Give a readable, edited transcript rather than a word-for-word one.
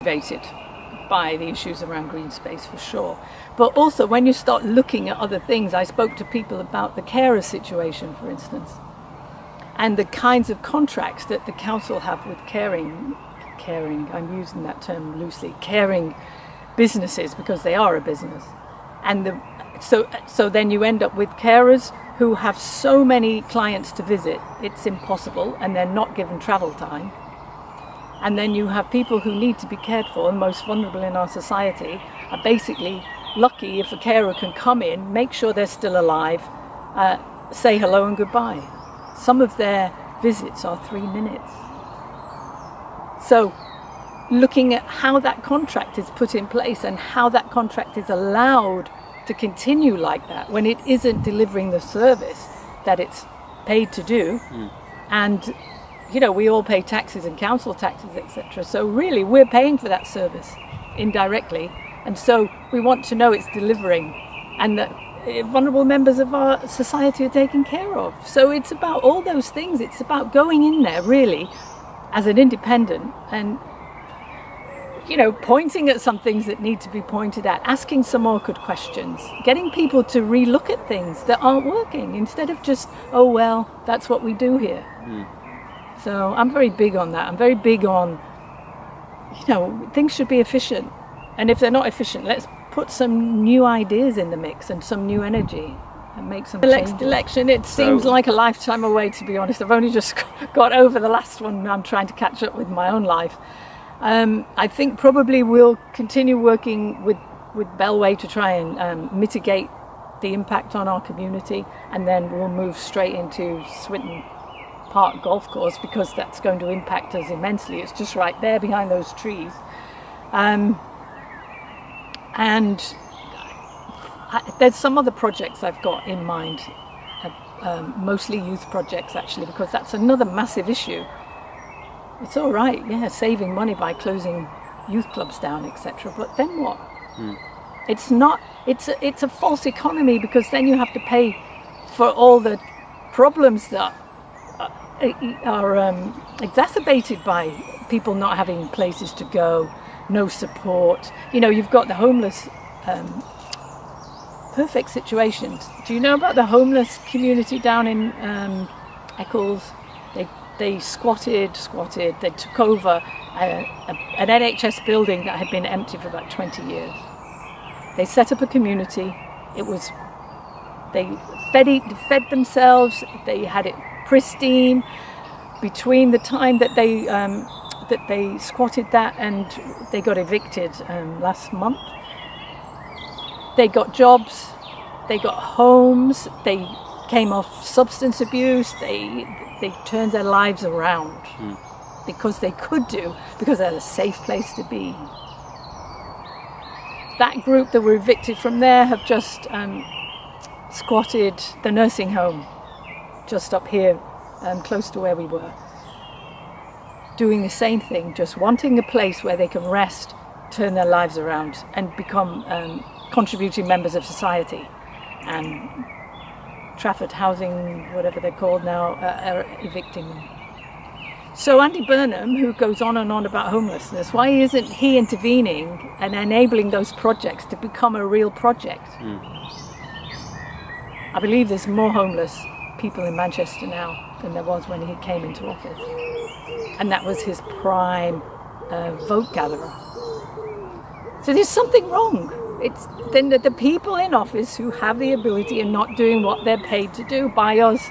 motivated by the issues around green space for sure. But also when you start looking at other things, I spoke to people about the carer situation, for instance, and the kinds of contracts that the council have with caring, I'm using that term loosely, caring businesses, because they are a business. And so then you end up with carers who have so many clients to visit, it's impossible, and they're not given travel time. And then you have people who need to be cared for, the most vulnerable in our society, are basically lucky if a carer can come in, make sure they're still alive, say hello and goodbye. Some of their visits are 3 minutes. So looking at how that contract is put in place and how that contract is allowed to continue like that when it isn't delivering the service that it's paid to do. And you know, we all pay taxes and council taxes, etc. So really we're paying for that service indirectly, and so we want to know it's delivering and that vulnerable members of our society are taken care of. So it's about all those things. It's about going in there really as an independent and, you know, pointing at some things that need to be pointed at, asking some awkward questions, getting people to re-look at things that aren't working instead of just, oh well, that's what we do here. So I'm very big on that. I'm very big on, you know, things should be efficient. And if they're not efficient, let's put some new ideas in the mix and some new energy and make some changes. The next election, it seems like a lifetime away, to be honest. I've only just got over the last one. I'm trying to catch up with my own life. I think probably we'll continue working with Bellway to try and mitigate the impact on our community, and then we'll move straight into Swinton Park Golf Course because that's going to impact us immensely. It's just right there behind those trees. And there's some other projects I've got in mind, mostly youth projects actually, because that's another massive issue. It's all right, yeah, saving money by closing youth clubs down, etc. But then what? It's not. It's a false economy, because then you have to pay for all the problems that are exacerbated by people not having places to go, no support. You know, you've got the homeless. Perfect situations. Do you know about the homeless community down in Eccles? They squatted, they took over an NHS building that had been empty for about 20 years. They set up a community. They fed themselves, they had it pristine. Between the time that they squatted that and they got evicted last month, they got jobs, they got homes, they came off substance abuse, they turned their lives around because they could because they're a safe place to be. That group that were evicted from there have just squatted the nursing home just up here, close to where we were, doing the same thing, just wanting a place where they can rest, turn their lives around and become contributing members of society. And Trafford Housing, whatever they're called now, are evicting them. So Andy Burnham, who goes on and on about homelessness, why isn't he intervening and enabling those projects to become a real project? I believe there's more homeless people in Manchester now than there was when he came into office. And that was his prime vote gatherer. So there's something wrong. It's then the people in office who have the ability and not doing what they're paid to do by us